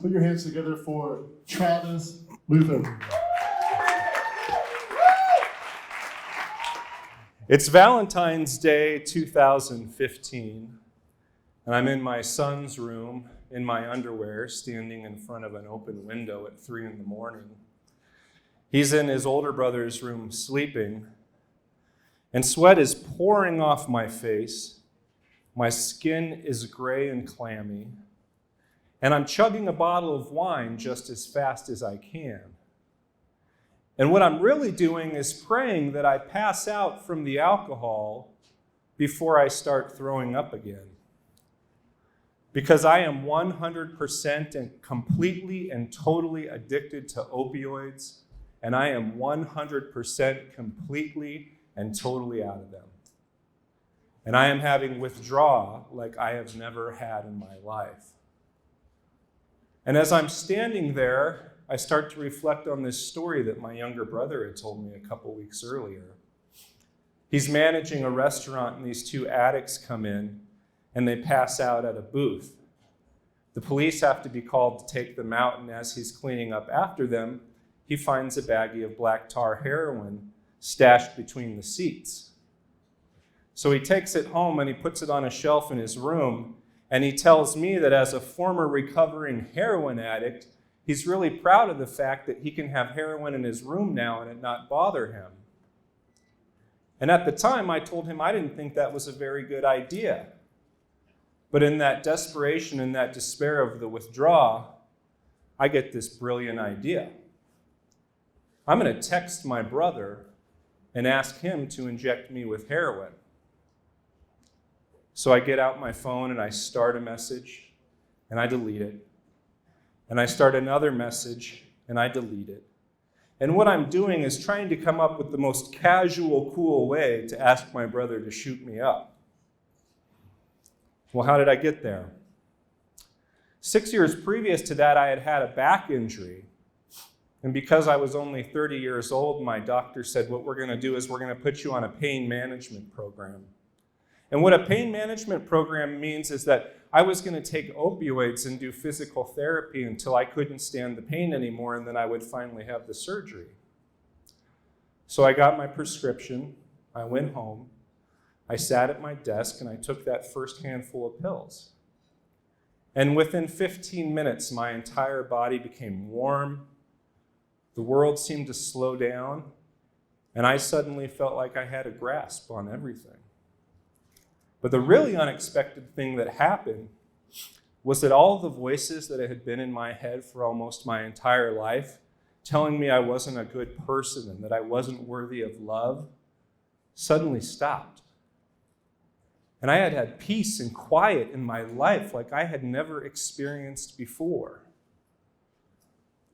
Put your hands together for Travis Luther. It's Valentine's Day 2015, and I'm in my son's room in my underwear, standing in front of an open window at 3 in the morning. He's in his older brother's room sleeping, and sweat is pouring off my face. My skin is gray and clammy, and I'm chugging a bottle of wine just as fast as I can. And what I'm really doing is praying that I pass out from the alcohol before I start throwing up again. Because I am 100% and completely and totally addicted to opioids, and I am 100% completely and totally out of them. And I am having withdrawal like I have never had in my life. And as I'm standing there, I start to reflect on this story that my younger brother had told me a couple weeks earlier. He's managing a restaurant, and these two addicts come in, and they pass out at a booth. The police have to be called to take them out, and as he's cleaning up after them, he finds a baggie of black tar heroin stashed between the seats. So he takes it home and he puts it on a shelf in his room, and he tells me that as a former recovering heroin addict, he's really proud of the fact that he can have heroin in his room now and it not bother him. And at the time, I told him I didn't think that was a very good idea. But in that desperation and that despair of the withdrawal, I get this brilliant idea. I'm going to text my brother and ask him to inject me with heroin. So I get out my phone and I start a message and I delete it. And I start another message and I delete it. And what I'm doing is trying to come up with the most casual, cool way to ask my brother to shoot me up. Well, how did I get there? 6 years previous to that, I had had a back injury. And because I was only 30 years old, my doctor said, what we're going to do is we're going to put you on a pain management program. And what a pain management program means is that I was going to take opioids and do physical therapy until I couldn't stand the pain anymore, and then I would finally have the surgery. So I got my prescription, I went home, I sat at my desk, and I took that first handful of pills. And within 15 minutes, my entire body became warm, the world seemed to slow down, and I suddenly felt like I had a grasp on everything. But the really unexpected thing that happened was that all the voices that had been in my head for almost my entire life, telling me I wasn't a good person and that I wasn't worthy of love, suddenly stopped. And I had had peace and quiet in my life like I had never experienced before.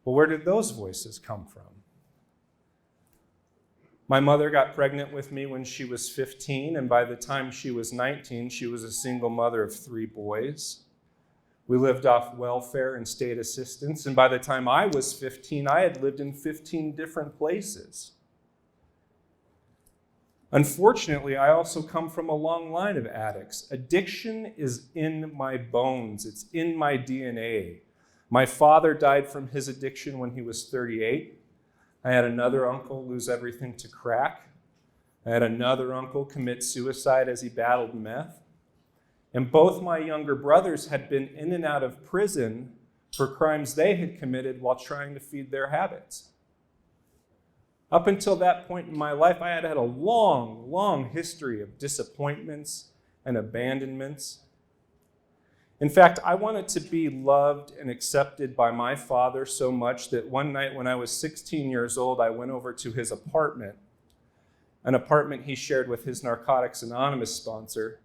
Well, where did those voices come from? My mother got pregnant with me when she was 15, and by the time she was 19, she was a single mother of 3 boys. We lived off welfare and state assistance, and by the time I was 15, I had lived in 15 different places. Unfortunately, I also come from a long line of addicts. Addiction is in my bones. It's in my DNA. My father died from his addiction when he was 38. I had another uncle lose everything to crack. I had another uncle commit suicide as he battled meth. And both my younger brothers had been in and out of prison for crimes they had committed while trying to feed their habits. Up until that point in my life, I had had a long, long history of disappointments and abandonments. In fact, I wanted to be loved and accepted by my father so much that one night when I was 16 years old, I went over to his apartment, an apartment he shared with his Narcotics Anonymous sponsor,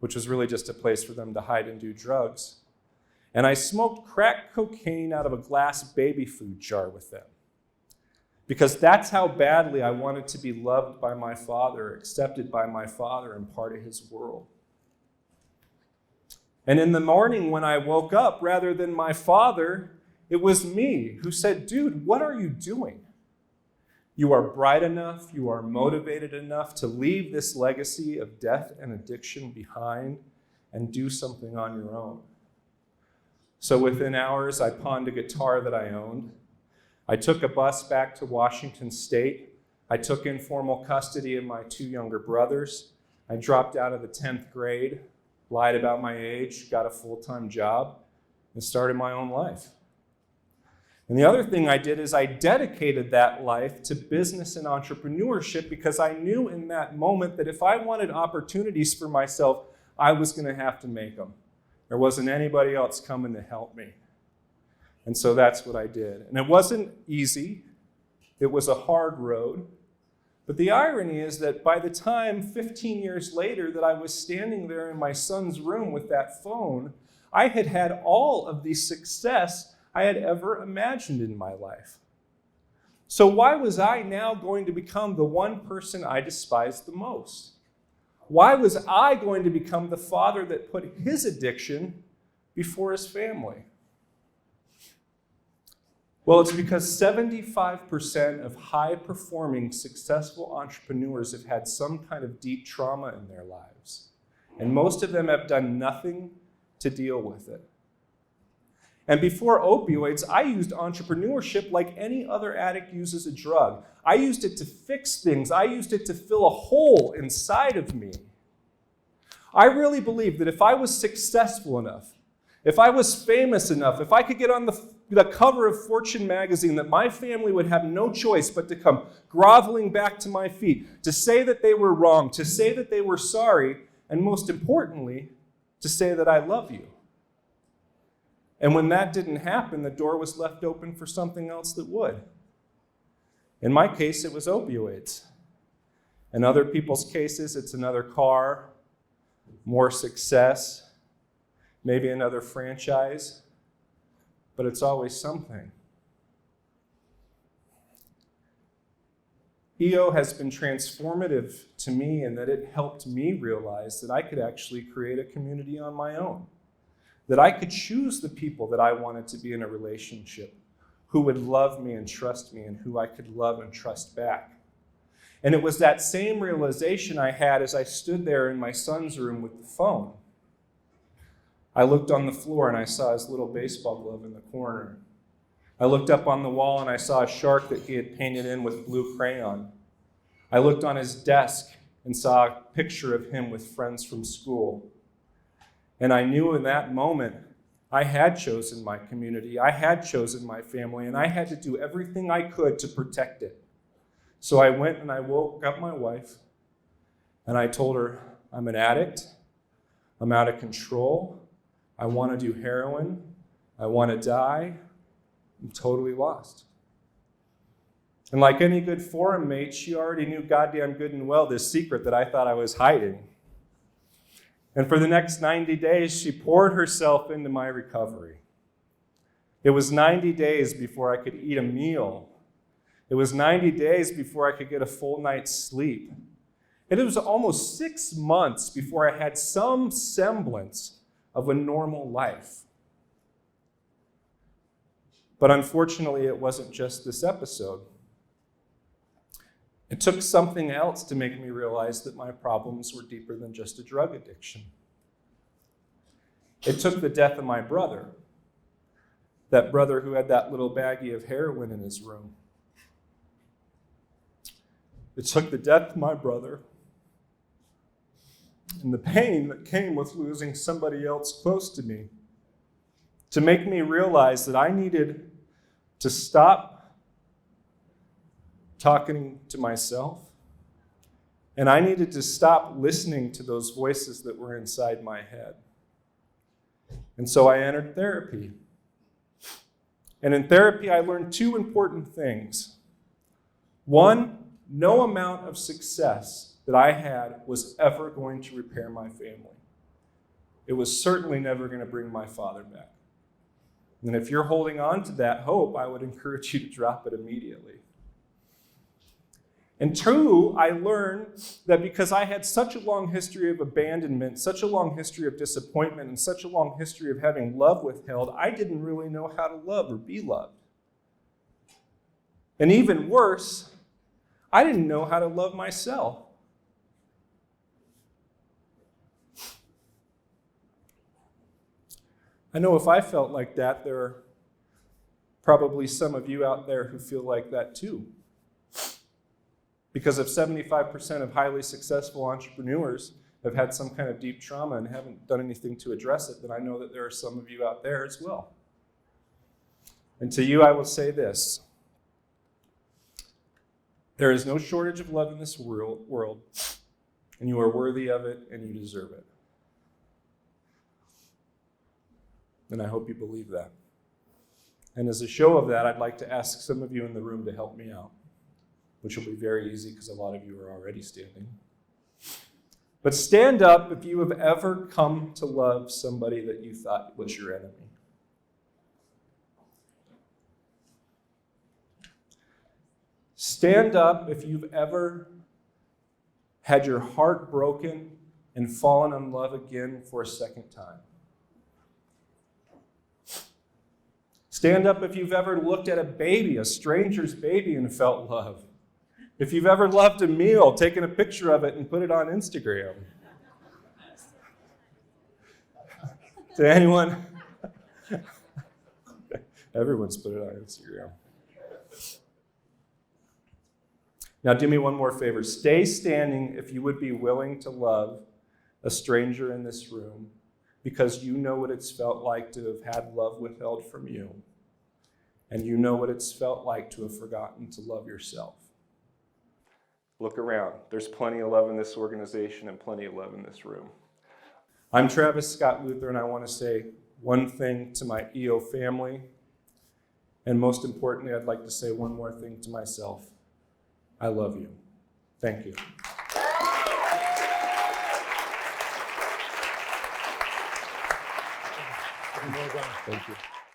which was really just a place for them to hide and do drugs. And I smoked crack cocaine out of a glass baby food jar with them. Because that's how badly I wanted to be loved by my father, accepted by my father, and part of his world. And in the morning when I woke up, rather than my father, it was me who said, dude, what are you doing? You are bright enough, you are motivated enough to leave this legacy of death and addiction behind and do something on your own. So within hours, I pawned a guitar that I owned. I took a bus back to Washington State. I took informal custody of my 2 younger brothers. I dropped out of the 10th grade, lied about my age, got a full-time job, and started my own life. And the other thing I did is I dedicated that life to business and entrepreneurship because I knew in that moment that if I wanted opportunities for myself, I was going to have to make them. There wasn't anybody else coming to help me. And so that's what I did. And it wasn't easy. It was a hard road. But the irony is that by the time 15 years later that I was standing there in my son's room with that phone, I had had all of the success I had ever imagined in my life. So why was I now going to become the one person I despised the most? Why was I going to become the father that put his addiction before his family? Well, it's because 75% of high-performing, successful entrepreneurs have had some kind of deep trauma in their lives. And most of them have done nothing to deal with it. And before opioids, I used entrepreneurship like any other addict uses a drug. I used it to fix things. I used it to fill a hole inside of me. I really believed that if I was successful enough, if I was famous enough, if I could get on the cover of Fortune magazine, that my family would have no choice but to come groveling back to my feet, to say that they were wrong, to say that they were sorry, and most importantly, to say that I love you. And when that didn't happen, the door was left open for something else that would. In my case, it was opioids. In other people's cases, it's another car, more success, maybe another franchise, but it's always something. EO has been transformative to me in that it helped me realize that I could actually create a community on my own. That I could choose the people that I wanted to be in a relationship, who would love me and trust me, and who I could love and trust back. And it was that same realization I had as I stood there in my son's room with the phone. I looked on the floor and I saw his little baseball glove in the corner. I looked up on the wall and I saw a shark that he had painted in with blue crayon. I looked on his desk and saw a picture of him with friends from school. And I knew in that moment, I had chosen my community, I had chosen my family, and I had to do everything I could to protect it. So I went and I woke up my wife, and I told her, I'm an addict, I'm out of control, I want to do heroin, I want to die, I'm totally lost. And like any good forum mate, she already knew goddamn good and well this secret that I thought I was hiding. And for the next 90 days, she poured herself into my recovery. It was 90 days before I could eat a meal. It was 90 days before I could get a full night's sleep. And it was almost 6 months before I had some semblance of a normal life. But unfortunately, it wasn't just this episode. It took something else to make me realize that my problems were deeper than just a drug addiction. It took the death of my brother, that brother who had that little baggie of heroin in his room. It took the death of my brother and the pain that came with losing somebody else close to me to make me realize that I needed to stop talking to myself, and I needed to stop listening to those voices that were inside my head. And so I entered therapy. And in therapy, I learned 2 important things. One, no amount of success that I had was ever going to repair my family. It was certainly never going to bring my father back. And if you're holding on to that hope, I would encourage you to drop it immediately. And 2, I learned that because I had such a long history of abandonment, such a long history of disappointment, and such a long history of having love withheld, I didn't really know how to love or be loved. And even worse, I didn't know how to love myself. I know if I felt like that, there are probably some of you out there who feel like that too. Because if 75% of highly successful entrepreneurs have had some kind of deep trauma and haven't done anything to address it, then I know that there are some of you out there as well. And to you, I will say this. There is no shortage of love in this world, and you are worthy of it, and you deserve it. And I hope you believe that. And as a show of that, I'd like to ask some of you in the room to help me out, which will be very easy because a lot of you are already standing. But stand up if you have ever come to love somebody that you thought was your enemy. Stand up if you've ever had your heart broken and fallen in love again for a second time. Stand up if you've ever looked at a baby, a stranger's baby, and felt love. If you've ever loved a meal, taken a picture of it and put it on Instagram. To anyone? Everyone's put it on Instagram. Now do me one more favor. Stay standing if you would be willing to love a stranger in this room because you know what it's felt like to have had love withheld from you. And you know what it's felt like to have forgotten to love yourself. Look around. There's plenty of love in this organization and plenty of love in this room. I'm Travis Scott Luther, and I want to say one thing to my EO family. And most importantly, I'd like to say one more thing to myself. I love you. Thank you. Thank you.